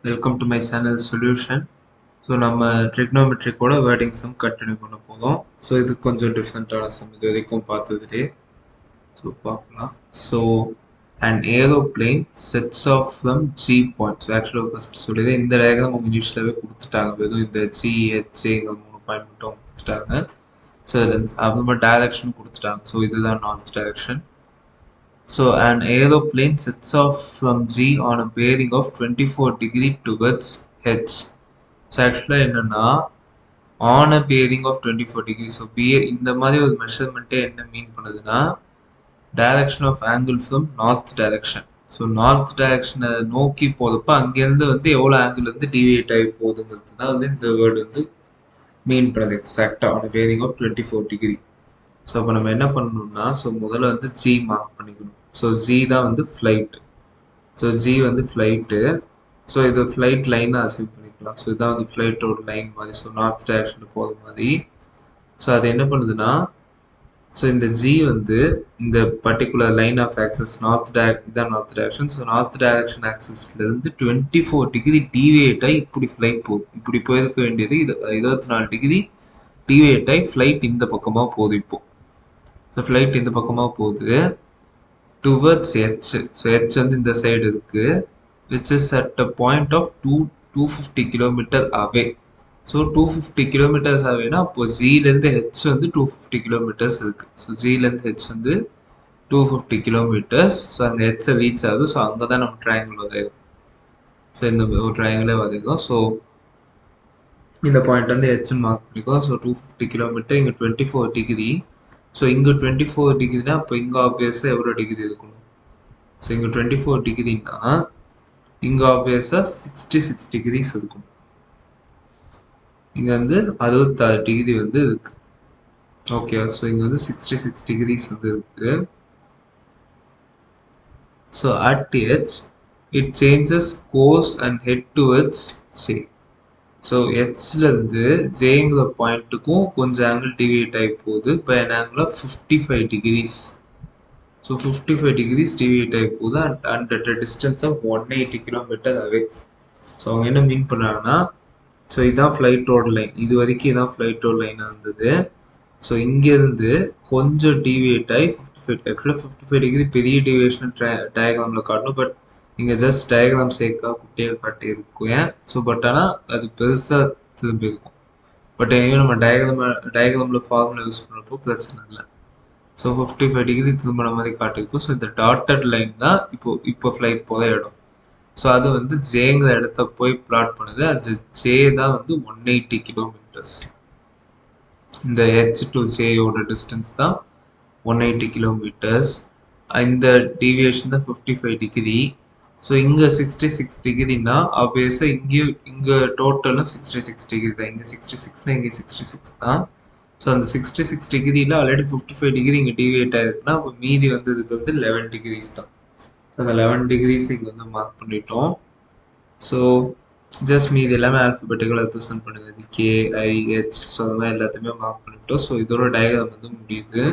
Welcome to my channel solution. So நம்ம ட்ரிக்னோமெட்ரிக்கோட wording some continue பண்ண போதும். ஸோ இது கொஞ்சம் டிஃப்ரெண்ட்டான சம், இது வரைக்கும் பார்த்ததுலே. ஸோ பார்க்கலாம். So and aeroplane sets off from G point. So ஆக்சுவலாக ஃபஸ்ட் சொல்லியது இந்த டயக்ராம் அவங்க இனிஷியலாகவே கொடுத்துட்டாங்க, வெறும் இந்த ஜி ஹெச்ஏங்க 3 பாயிண்ட் மட்டும் அவங்க கொடுத்துட்டாங்க. ஸோ அப்புறமா டைரக்ஷன் கொடுத்துட்டாங்க. ஸோ இதுதான் north direction. So an aeroplane sets off from G on a bearing of 24 degree towards H. So actually என்னன்னா on a bearing of 24 degree. So இந்த மாதிரி ஒரு மெஷர்மெண்ட்டே என்ன மீன் பண்ணுதுன்னா direction of angle from north direction. So north டைரக்ஷனை நோக்கி போகிறப்ப அங்கேருந்து வந்து எவ்வளோ ஆங்கிள் வந்து டிவியேட் ஆகி போகுதுங்கிறது தான் வந்து இந்த வேர்டு வந்து மீன் பண்ணுது எக்ஸாக்டாக on bearing of 24 degree. So அப்போ நம்ம என்ன பண்ணணும்னா, ஸோ முதல்ல வந்து ஜி மார்க் பண்ணிக்கணும். ஸோ ஜி தான் வந்து ஃப்ளைட்டு. ஸோ ஜி வந்து ஃப்ளைட்டு. ஸோ இது ஃப்ளைட் லைனாக அசீவ் பண்ணிக்கலாம். ஸோ இதுதான் வந்து ஃப்ளைட்டோட லைன் மாதிரி, ஸோ நார்த் டைரக்ஷனில் போகிற மாதிரி. ஸோ அது என்ன பண்ணுதுன்னா, ஸோ இந்த ஜி வந்து இந்த பர்டிகுலர் லைன் ஆஃப் ஆக்சஸ் இதான் north direction. So north direction ஆக்சஸ்லேருந்து 24 டிகிரி டிவியேட் ஆகி இப்படி ஃப்ளைட் போகுது. இப்படி போயிருக்க வேண்டியது இது 24 டிகிரி டிவியேட் ஆகி ஃப்ளைட் இந்த பக்கமாக போகுது. இப்போ ஸோ ஃப்ளைட் இந்த பக்கமாக போகுது டுவர்ட்ஸ் ஹெச். ஸோ ஹெச் வந்து இந்த சைடு இருக்கு, which is at a point of 250 kilometre away. So 250 kilometres அவேனா அப்போ ஜிலேருந்து ஹெச் வந்து 250 கிலோமீட்டர்ஸ் இருக்கு. ஸோ ஜிலேருந்து ஹெச் வந்து 250 கிலோமீட்டர்ஸ். ஸோ அங்கே ஹெச்சை ரீச் ஆகுது. ஸோ அங்கே தான் நம்ம ட்ரையாங்கிள் வரையும். ஸோ இந்த ஒரு ட்ரையாங்கிளே வரையும். ஸோ இந்த பாயிண்ட் வந்து ஹெச்னு மார்க் பண்ணிக்கோ. ஸோ 250 கிலோமீட்டர், இங்கே 24 டிகிரி. ஸோ இங்கே 24 டிகிரினா அப்போ இங்கே ஆப்வியஸாக எவ்வளோ டிகிரி இருக்கணும்? ஸோ இங்கே 24 டிகிரினா இங்கே ஆப்வியஸாக 66 டிகிரிஸ் இருக்கும். இங்கே வந்து 66 டிகிரி வந்து இருக்கு. ஓகே, ஸோ இங்கே வந்து 66 டிகிரிஸ் வந்து இருக்கு. So at H it changes course and head towards J. So ஹெச்லேருந்து ஜேங்கிற பாயிண்ட்டுக்கும் கொஞ்சம் ஆங்கிள் டிவியேட் ஆகி போகுது by an angle of 55 degrees. So 55 degrees deviate ஆகி போகுது and at a distance of 180 kilometre away. So அவங்க என்ன மீன் பண்ணுறாங்கன்னா, ஸோ இதுதான் ஃப்ளைட்டோட லைன், இது வரைக்கும் இதான் ஃப்ளைட்டோட லைனாக இருந்தது. ஸோ இங்கேருந்து கொஞ்சம் டிவியேட் ஆகி 55, ஆக்சுவலாக 55 டிகிரி பெரிய டிவியேஷன் டயக்ராமில் காட்டணும். பட் இங்கே ஜஸ்ட் டயக்ராம் சேர்க்கா குட்டியாக காட்டியிருக்கேன். ஸோ பட் ஆனால் அது பெருசாக திரும்பி இருக்கும். பட் எனவே நம்ம டயக்ராமில் ஃபார்முலா யூஸ் பண்ணுறப்போ பிரச்சனை இல்லை. ஸோ 55 டிகிரி திரும்பின மாதிரி காட்டியிருக்கும். ஸோ இந்த டாட்டட் லைன் தான் இப்போ ஃப்ளைட் போகிற இடம். ஸோ அது வந்து ஜேங்கிற இடத்த போய் பிளாட் பண்ணுது. அது ஜே தான் வந்து 180 கிலோமீட்டர்ஸ். இந்த ஹெச் டு ஜேயோட டிஸ்டன்ஸ் தான் 180 கிலோமீட்டர்ஸ். இந்த டீவியேஷன் தான் 55 டிகிரி. ஸோ இங்கே 66 டிகிரினா ஆப்வியஸாக இங்கே டோட்டலும் 66 டிகிரி தான். இங்கே 66னா இங்கே 66 தான். ஸோ அந்த 66 டிகிரியில் ஆல்ரெடி 55 டிகிரி இங்கே டிவியேட் ஆகிருக்குன்னா அப்போ மீதி வந்து இதுக்கு வந்து 11 டிகிரிஸ் தான். ஸோ அந்த 11 டிகிரிஸ் இங்கே வந்து மார்க் பண்ணிட்டோம். ஸோ ஜஸ்ட் மீதி எல்லாமே ஆல்ஃபபெட்டிக்கலாக ரெப்ரசென்ட் பண்ணுது, கே ஐ ஹெச். ஸோ அது மாதிரி எல்லாத்தையுமே மார்க் பண்ணிட்டோம். ஸோ இதோட டயக்ராம் வந்து முடியுது.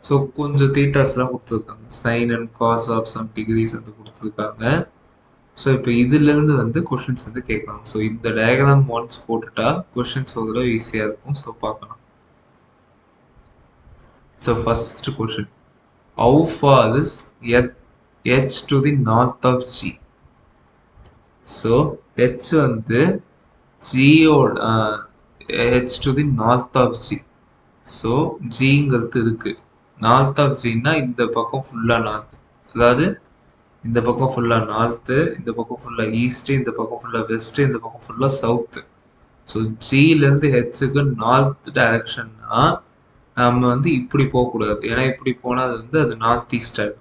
ஸோ கொஞ்சம் தீட்டாஸ்லாம் கொடுத்துருக்காங்க, sine and cos of some degrees வந்து கொடுத்துருக்காங்க. ஸோ இப்போ இதுலேருந்து வந்து கொஷின்ஸ் வந்து கேட்கலாம். ஸோ இந்த டயக்ராம் ஒன்ஸ் போட்டுட்டா கொஷின்ஸ் ஒரு ஈஸியாக இருக்கும். ஸோ பார்க்கலாம். So first question, how far is H to the north of G? So H வந்து G ஓட H to the north of G. So Gங்கிறது இருக்கு, north of Gனா இந்த பக்கம் ஃபுல்லா நார்த், அதாவது இந்த பக்கம் ஃபுல்லா நார்த்து, இந்த பக்கம் ஃபுல்லா ஈஸ்ட், இந்த பக்கம் ஃபுல்லா வெஸ்ட், இந்த பக்கம் ஃபுல்லா சவுத்து. ஸோ ஜிலேருந்து ஹெச்சுக்கு நார்த் டைரக்ஷன்னா நம்ம வந்து இப்படி போகக்கூடாது, ஏன்னா இப்படி போனால் அது நார்த் ஈஸ்ட் ஆகிடும்.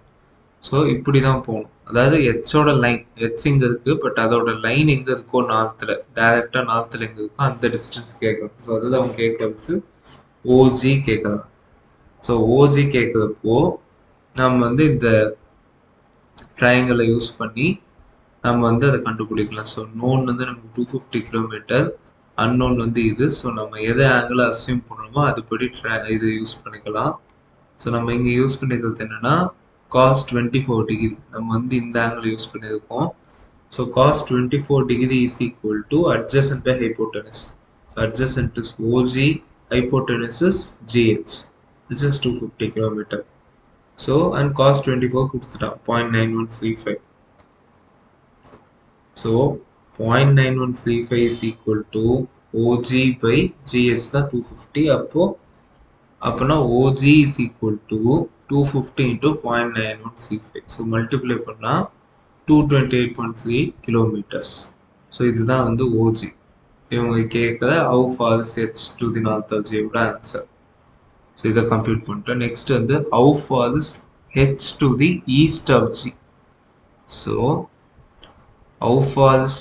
ஸோ இப்படி தான் போகணும். அதாவது ஹெச்சோட லைன், ஹெச் இங்கே இருக்குது, பட் அதோட லைன் எங்கே இருக்கோ நார்த்தில், டைரெக்டாக நார்த்தில் எங்கே இருக்கோ அந்த டிஸ்டன்ஸ் கேட்குறது. ஸோ அதுதான் அவங்க கேட்கறது ஓஜி கேட்குறாங்க. ஸோ ஓஜி கேட்குறப்போ நம்ம வந்து இந்த ட்ரையாங்கிளை யூஸ் பண்ணி நம்ம வந்து அதை கண்டுபிடிக்கலாம். ஸோ நோன் வந்து நமக்கு 250 கிலோமீட்டர், அன்னோன் வந்து இது. ஸோ நம்ம எதை ஆங்கிளை அஸ்யூம் பண்ணுறோமோ அதுபடி இது யூஸ் பண்ணிக்கலாம். ஸோ நம்ம இங்கே யூஸ் பண்ணிக்கிறது என்னென்னா cos 24 டிகிரி. நம்ம வந்து இந்த ஆங்கிள் யூஸ் பண்ணியிருக்கோம். So cos 24 degree is equal to adjacent by hypotenuse. So adjacent is OG, hypotenuse is GH, which is 250 kilometer. So and cos 24 கொடுத்துட்டான் 0.9135. So 0.9135 is equal to OG by GH தான் 250. அப்போனா OG is equal to 250 into 0.9135. So multiply பண்ணா 228.3 kilometers. So இதுதான் வந்து OG. இவங்க கேட்குற how far is h to the north of J ஓட answer. So இதை கம்ப்யூட் பண்ணிட்டோம். நெக்ஸ்ட் வந்து how far is h to the east of G. So how far is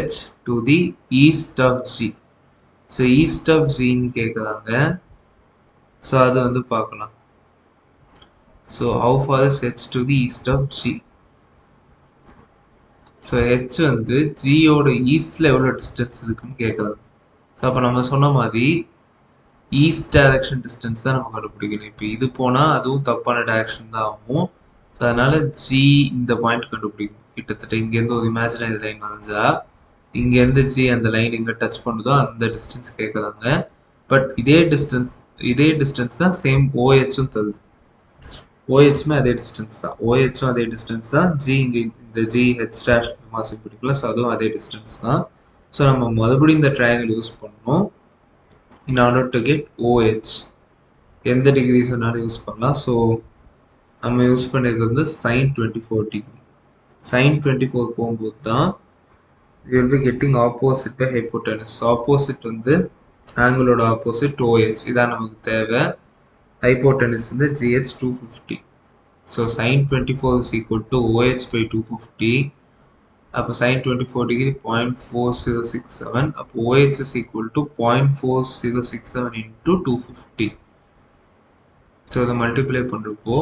h to the east of G. So east of G ன்னு கேட்குறாங்க. So அது வந்து பார்க்கலாம். So how far is h to the east of G. So h வந்து G ஓட ஈஸ்ட்ல எவ்வளோ distance இருக்குன்னு கேட்குறாங்க. ஸோ அப்போ நம்ம சொன்ன மாதிரி ஈஸ்ட் டைரக்ஷன் டிஸ்டன்ஸ் தான் நம்ம கண்டுபிடிக்கணும். இப்போ இது போனால் அதுவும் தப்பான டைரக்ஷன் தான் ஆகும். ஸோ அதனால G இந்த பாயிண்ட் கண்டுபிடிக்கணும். கிட்டத்தட்ட இங்கேருந்து ஒரு இமேஜினரி லைன் வரைஞ்சா இங்கேருந்து G அந்த லைன் எங்கே டச் பண்ணுதோ அந்த டிஸ்டன்ஸ் கேட்குறாங்க. பட் இதே டிஸ்டன்ஸ் தான் சேம் OHம் தருது. OHமே அதே டிஸ்டன்ஸ் தான். OHம் அதே டிஸ்டன்ஸ் தான். G இங்கே இந்த GH டேஷ் மாசம் பிடிக்கல. ஸோ அதுவும் அதே டிஸ்டன்ஸ் தான். ஸோ நம்ம மறுபடியும் இந்த ட்ரையாங்கிள் யூஸ் பண்ணணும் in order to get OH. எந்த டிகிரி சொன்னாலும் யூஸ் பண்ணலாம். ஸோ நம்ம யூஸ் பண்ணிருக்கிறது வந்து sin 24 டிகிரி. sin 24 போகும்போது தான் we will be getting opposite by hypotenuse. Opposite வந்து ஆங்கிளோட ஆப்போசிட் OH. இதான் நமக்கு தேவை. hypotenuse வந்து GH 250. So sin 24 is equal to OH by 250. அப்போ sin 24 degree 0.4067. அப்போ OH is equal to 0.4067 into 250. So the multiply பண்ணுறப்போ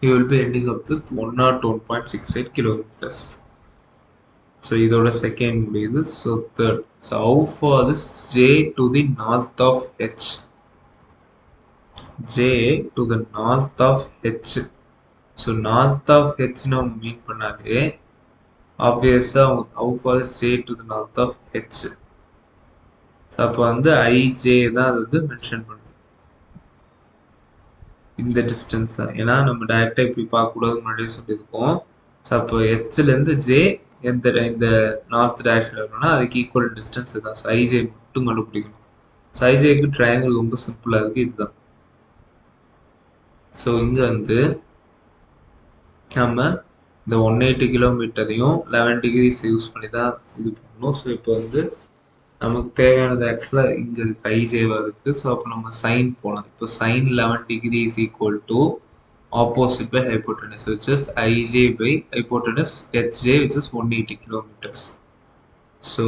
you will be ending up with 101.68 kilometers. So இதோட second முடியுது. So third. So how far is J to the north of H? J to the north of H. So north of H நம்ம மீன் பண்ணாலே obviously how far is J to the north of H. So அப்போ வந்து IJ தான் அது வந்து mention பண்ணுது இந்த distance தான். ஏன்னா நம்ம டைரக்டாக இப்படி பார்க்கக்கூடாது முன்னாடியே சொல்லியிருக்கோம். ஸோ அப்போ ஹெச்லேருந்து ஜே இந்த நார்த் டைரக்ஷனில் இருக்கணும்னா அதுக்கு ஈக்குவல் டிஸ்டன்ஸ் தான். ஸோ ஐஜே மட்டும் கண்டுபிடிக்கணும். ஸோ ஐஜேக்கு ட்ரையாங்கிள் ரொம்ப சிம்பிளாக இருக்குது. இதுதான். ஸோ இங்கே வந்து நம்ம இந்த 180 கிலோமீட்டரையும் 11 டிகிரிஸ் யூஸ் பண்ணி தான் இது பண்ணணும். ஸோ இப்போ வந்து நமக்கு தேவையானது ஆக்சுவலாக இங்கே இருக்குது ஐஜேவாக இருக்குது. ஸோ அப்போ நம்ம சைன் போகலாம். இப்போ sine 11 degree is equal to opposite by hypotenuse, which is IJ by hypotenuse HJ, which is 180 kilometers. So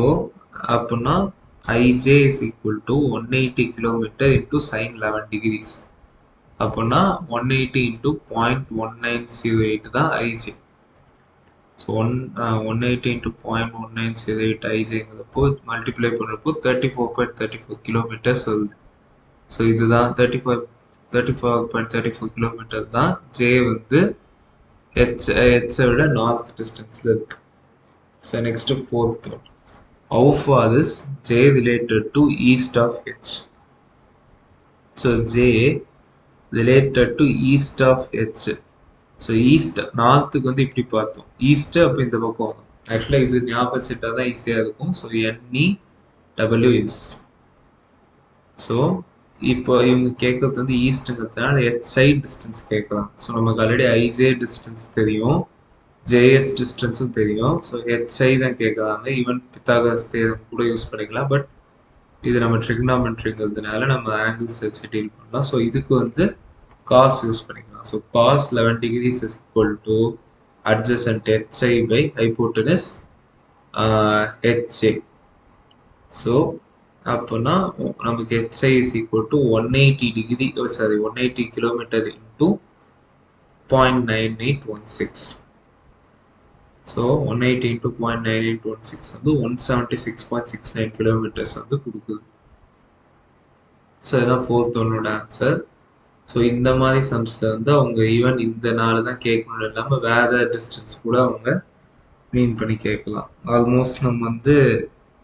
apna IJ is equal to 180 kilometer into sin 11 degrees. Apna 180 into 0.1908 da IJ. So 180 into 0.1908 IJ ங்கிறப்போ multiply பண்ணுறப்போ 34.34 kilometers வருது. So இதுதான் 34.34 kilometre தான் J வந்து ஹெச்சை விட north டிஸ்டன்ஸில் இருக்கு. So next fourth one, how far is J related to east of H? ஸோ J related to east of H. So east நார்த்துக்கு வந்து இப்படி பார்த்தோம், ஈஸ்ட் அப்போ இந்த பக்கம் வரும். ஆக்சுவலாக இது ஞாபகம் வச்சுட்டா தான் ஈஸியாக இருக்கும். So NEWS. ஸோ இப்போ இவங்க கேட்கறது வந்து ஈஸ்ட்டுங்கிறதுனால HI டிஸ்டன்ஸ் கேட்கலாம். ஸோ நமக்கு ஆல்ரெடி ஐஜே டிஸ்டன்ஸ் தெரியும், ஜேஹெச் டிஸ்டன்ஸும் தெரியும். ஸோ HI தான் கேட்குறாங்க. ஈவன் பித்தாகரஸ் தேரம் கூட யூஸ் பண்ணிக்கலாம். பட் இது நம்ம ட்ரிக்னாமெட்ரிங்கிறதுனால நம்ம ஆங்கிள்ஸ் வச்சு டீல் பண்ணலாம். ஸோ இதுக்கு வந்து காஸ் யூஸ் பண்ணிக்கலாம். So cos 11 degrees is equal to adjacent HI by hypotenuse HJ. So அப்போனா நமக்கு HI is equal to 180 degree, 180 kilometer into 0.9816. So 180 into 0.9816 வந்து 176.69 kilometers வந்து கொடுக்குது. ஸோ இதுதான் ஃபோர்த் ஒன்னோட ஆன்சர். ஸோ இந்த மாதிரி சம்ஸில் வந்து அவங்க ஈவன் இந்த நாள் தான் கேட்கணும் இல்லாமல் வேறு டிஸ்டன்ஸ் கூட அவங்க மீன் பண்ணி கேட்கலாம். ஆல்மோஸ்ட் நம்ம வந்து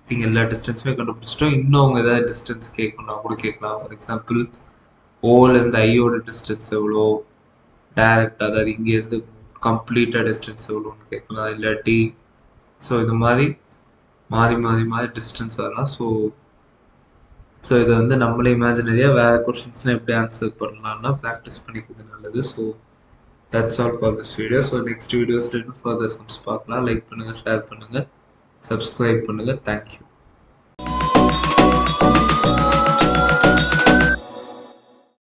திங் எல்லா டிஸ்டன்ஸுமே கண்டுபிடிச்சிட்டோம். இன்னும் அவங்க ஏதாவது டிஸ்டன்ஸ் கேட்கணும்னா கூட கேட்கலாம். ஃபார் எக்ஸாம்பிள் ஓலேருந்து ஐயோட டிஸ்டன்ஸ் எவ்வளோ, டைரக்ட் அதாவது இங்கேருந்து கம்ப்ளீட்டாக டிஸ்டன்ஸ் எவ்வளோன்னு கேட்கலாம். இல்லாட்டி ஸோ இது மாதிரி மாறி மாறி மாறி டிஸ்டன்ஸ் வரலாம். ஸோ இதை வந்து நம்மளே இமேஜினரியாக வேறு கொஷின்ஸ்லாம் எப்படி ஆன்சர் பண்ணலாம்னா ப்ராக்டிஸ் பண்ணிக்கிறது நல்லது. So that's all for this video. So next videos further sums பார்க்கலாம். லைக் பண்ணுங்கள், ஷேர் பண்ணுங்கள், சப்ஸ்கிரைப் பண்ணுங்கள். தேங்க்யூ.